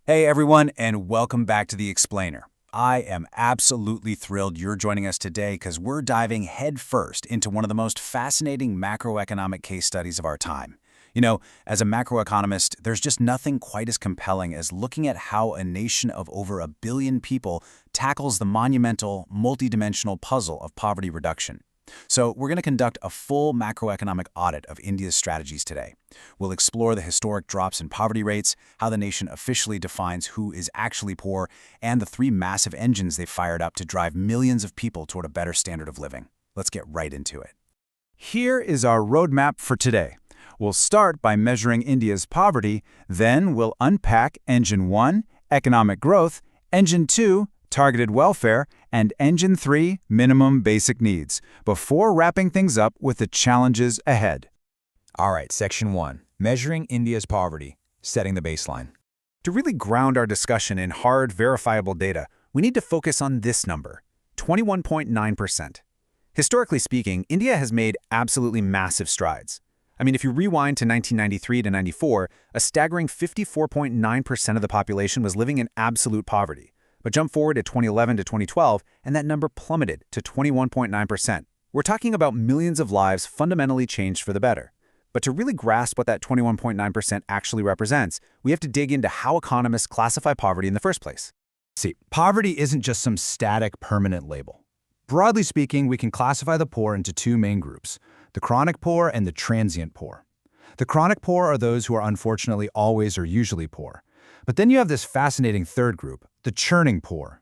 Hey everyone, and welcome back to The Explainer. I am absolutely thrilled you're joining us today because we're diving headfirst into one of the most fascinating macroeconomic case studies of our time. As a macroeconomist, there's just nothing quite as compelling as looking at how a nation of over 1 billion people tackles the monumental, multidimensional puzzle of poverty reduction. So we're going to conduct a full macroeconomic audit of India's strategies today. We'll explore the historic drops in poverty rates, how the nation officially defines who is actually poor, and the three massive engines they've fired up to drive millions of people toward a better standard of living. Let's get right into it. Here is our roadmap for today. We'll start by measuring India's poverty, then we'll unpack Engine 1, economic growth, Engine 2, targeted welfare, and Engine 3, minimum basic needs, before wrapping things up with the challenges ahead. All right, Section 1, Measuring India's Poverty, Setting the Baseline. To really ground our discussion in hard, verifiable data, we need to focus on this number, 21.9%. Historically speaking, India has made absolutely massive strides. If you rewind to 1993 to 94, a staggering 54.9% of the population was living in absolute poverty. But jump forward to 2011 to 2012, and that number plummeted to 21.9%. We're talking about millions of lives fundamentally changed for the better. But to really grasp what that 21.9% actually represents, we have to dig into how economists classify poverty in the first place. See, poverty isn't just some static, permanent label. Broadly speaking, we can classify the poor into two main groups, the chronic poor and the transient poor. The chronic poor are those who are unfortunately always or usually poor. But then you have this fascinating third group, the churning poor.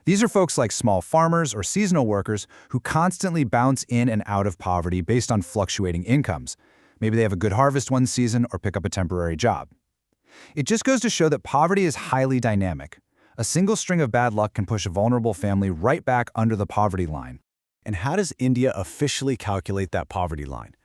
These are folks like small farmers or seasonal workers who constantly bounce in and out of poverty based on fluctuating incomes. Maybe they have a good harvest one season or pick up a temporary job. It just goes to show that poverty is highly dynamic. A single string of bad luck can push a vulnerable family right back under the poverty line. And how does India officially calculate that poverty line?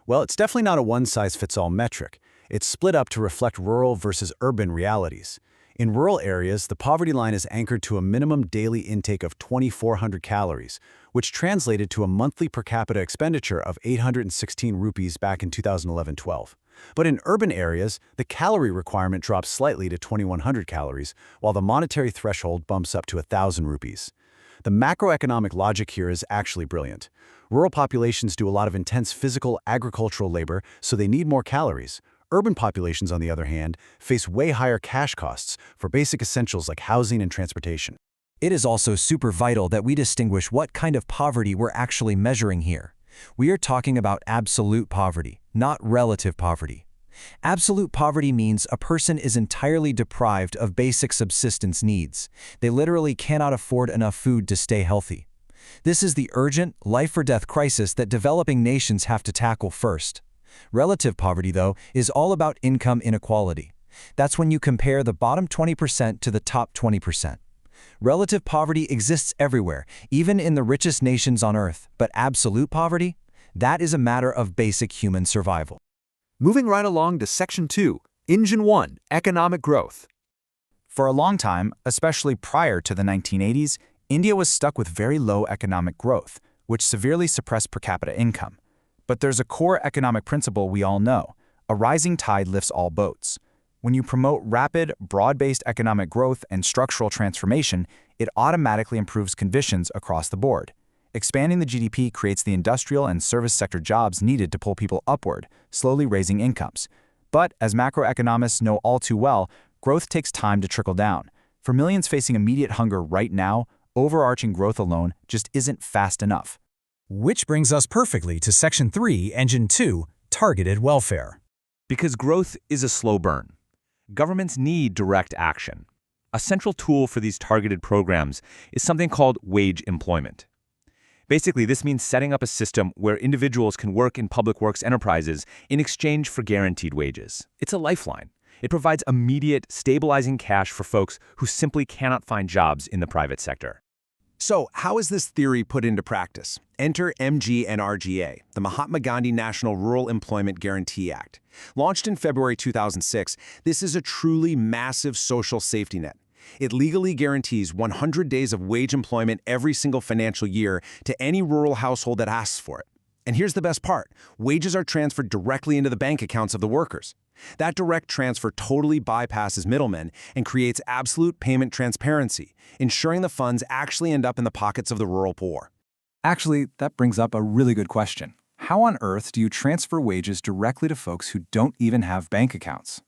Well, it's definitely not a one-size-fits-all metric. It's split up to reflect rural versus urban realities. In rural areas, the poverty line is anchored to a minimum daily intake of 2,400 calories, which translated to a monthly per capita expenditure of 816 rupees back in 2011-12. But in urban areas, the calorie requirement drops slightly to 2,100 calories, while the monetary threshold bumps up to 1,000 rupees. The macroeconomic logic here is actually brilliant. Rural populations do a lot of intense physical agricultural labor, so they need more calories. Urban populations, on the other hand, face way higher cash costs for basic essentials like housing and transportation. It is also super vital that we distinguish what kind of poverty we're actually measuring here. We are talking about absolute poverty, not relative poverty. Absolute poverty means a person is entirely deprived of basic subsistence needs. They literally cannot afford enough food to stay healthy. This is the urgent, life-or-death crisis that developing nations have to tackle first. Relative poverty, though, is all about income inequality. That's when you compare the bottom 20% to the top 20%. Relative poverty exists everywhere, even in the richest nations on Earth, but absolute poverty? That is a matter of basic human survival. Moving right along to Section 2, Engine 1, Economic Growth. For a long time, especially prior to the 1980s, India was stuck with very low economic growth, which severely suppressed per capita income. But there's a core economic principle we all know. A rising tide lifts all boats. When you promote rapid, broad-based economic growth and structural transformation, it automatically improves conditions across the board. Expanding the GDP creates the industrial and service sector jobs needed to pull people upward, slowly raising incomes. But, as macroeconomists know all too well, growth takes time to trickle down. For millions facing immediate hunger right now, overarching growth alone just isn't fast enough. Which brings us perfectly to Section 3, Engine 2, Targeted Welfare. Because growth is a slow burn. Governments need direct action. A central tool for these targeted programs is something called wage employment. Basically, this means setting up a system where individuals can work in public works enterprises in exchange for guaranteed wages. It's a lifeline. It provides immediate, stabilizing cash for folks who simply cannot find jobs in the private sector. So, how is this theory put into practice? Enter MGNRGA, the Mahatma Gandhi National Rural Employment Guarantee Act. Launched in February 2006, this is a truly massive social safety net. It legally guarantees 100 days of wage employment every single financial year to any rural household that asks for it. And here's the best part. Wages are transferred directly into the bank accounts of the workers. That direct transfer totally bypasses middlemen and creates absolute payment transparency, ensuring the funds actually end up in the pockets of the rural poor. Actually, that brings up a really good question. How on earth do you transfer wages directly to folks who don't even have bank accounts?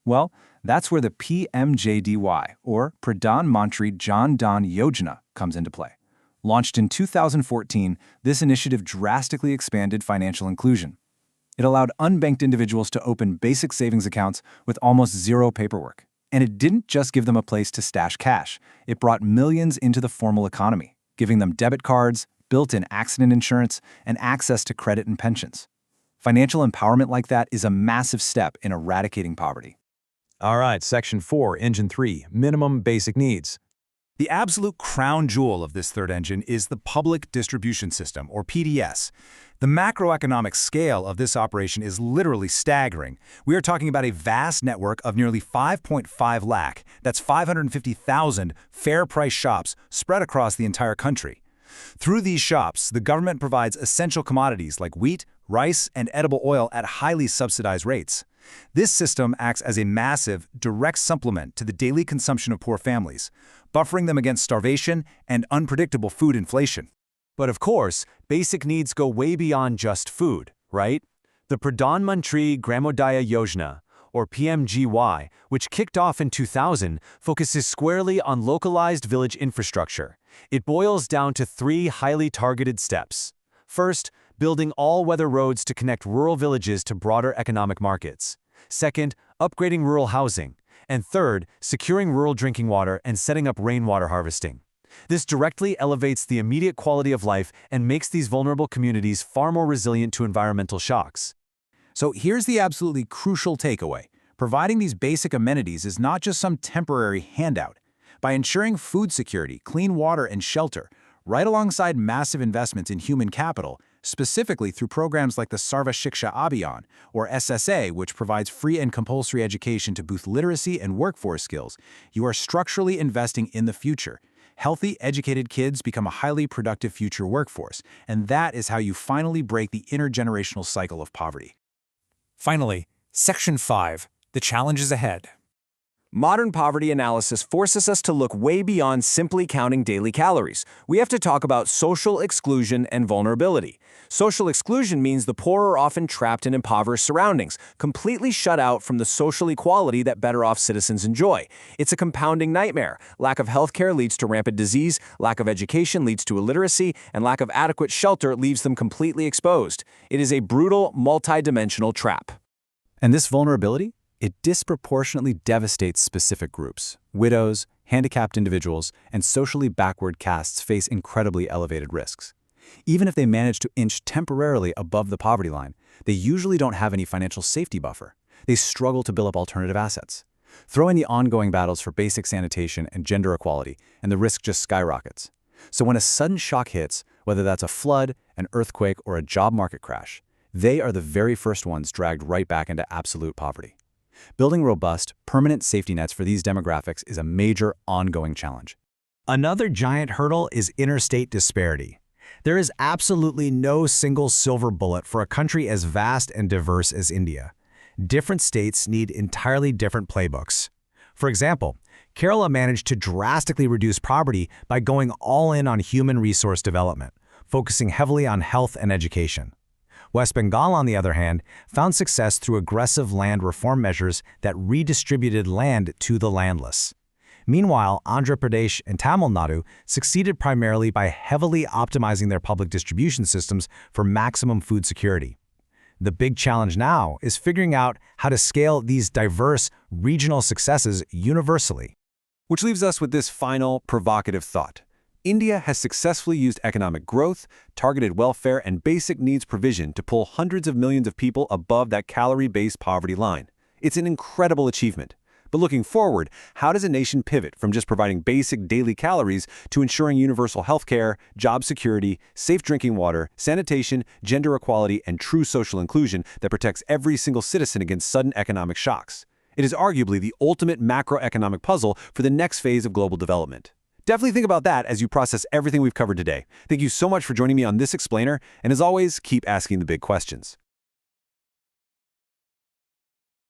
Well, that's where the PMJDY, or Pradhan Mantri Jan Dhan Yojana, comes into play. Launched in 2014, this initiative drastically expanded financial inclusion. It allowed unbanked individuals to open basic savings accounts with almost zero paperwork. And it didn't just give them a place to stash cash. It brought millions into the formal economy, giving them debit cards, built-in accident insurance, and access to credit and pensions. Financial empowerment like that is a massive step in eradicating poverty. All right, Section 4, Engine 3, Minimum Basic Needs. The absolute crown jewel of this third engine is the Public Distribution System, or PDS. The macroeconomic scale of this operation is literally staggering. We are talking about a vast network of nearly 5.5 lakh, that's 550,000 fair-price shops spread across the entire country. Through these shops, the government provides essential commodities like wheat, rice, and edible oil at highly subsidized rates. This system acts as a massive, direct supplement to the daily consumption of poor families, buffering them against starvation and unpredictable food inflation. But of course, basic needs go way beyond just food, right? The Pradhan Mantri Gramodaya Yojana, or PMGY, which kicked off in 2000, focuses squarely on localized village infrastructure. It boils down to 3 highly targeted steps. First, building all-weather roads to connect rural villages to broader economic markets. Second, upgrading rural housing. And third, securing rural drinking water and setting up rainwater harvesting. This directly elevates the immediate quality of life and makes these vulnerable communities far more resilient to environmental shocks. So here's the absolutely crucial takeaway. Providing these basic amenities is not just some temporary handout. By ensuring food security, clean water, and shelter, right alongside massive investments in human capital, specifically through programs like the Sarva Shiksha Abhiyan, or SSA, which provides free and compulsory education to boost literacy and workforce skills, you are structurally investing in the future. Healthy, educated kids become a highly productive future workforce, and that is how you finally break the intergenerational cycle of poverty. Finally, Section 5, The Challenges Ahead. Modern poverty analysis forces us to look way beyond simply counting daily calories. We have to talk about social exclusion and vulnerability. Social exclusion means the poor are often trapped in impoverished surroundings, completely shut out from the social equality that better-off citizens enjoy. It's a compounding nightmare. Lack of health care leads to rampant disease, lack of education leads to illiteracy, and lack of adequate shelter leaves them completely exposed. It is a brutal, multidimensional trap. And this vulnerability? It disproportionately devastates specific groups. Widows, handicapped individuals, and socially backward castes face incredibly elevated risks. Even if they manage to inch temporarily above the poverty line, they usually don't have any financial safety buffer. They struggle to build up alternative assets. Throw in the ongoing battles for basic sanitation and gender equality, and the risk just skyrockets. So when a sudden shock hits, whether that's a flood, an earthquake, or a job market crash, they are the very first ones dragged right back into absolute poverty. Building robust, permanent safety nets for these demographics is a major, ongoing challenge. Another giant hurdle is interstate disparity. There is absolutely no single silver bullet for a country as vast and diverse as India. Different states need entirely different playbooks. For example, Kerala managed to drastically reduce poverty by going all in on human resource development, focusing heavily on health and education. West Bengal, on the other hand, found success through aggressive land reform measures that redistributed land to the landless. Meanwhile, Andhra Pradesh and Tamil Nadu succeeded primarily by heavily optimizing their public distribution systems for maximum food security. The big challenge now is figuring out how to scale these diverse regional successes universally. Which leaves us with this final, provocative thought. India has successfully used economic growth, targeted welfare, and basic needs provision to pull hundreds of millions of people above that calorie-based poverty line. It's an incredible achievement. But looking forward, how does a nation pivot from just providing basic daily calories to ensuring universal health care, job security, safe drinking water, sanitation, gender equality, and true social inclusion that protects every single citizen against sudden economic shocks? It is arguably the ultimate macroeconomic puzzle for the next phase of global development. Definitely think about that as you process everything we've covered today. Thank you so much for joining me on this explainer, and as always, keep asking the big questions.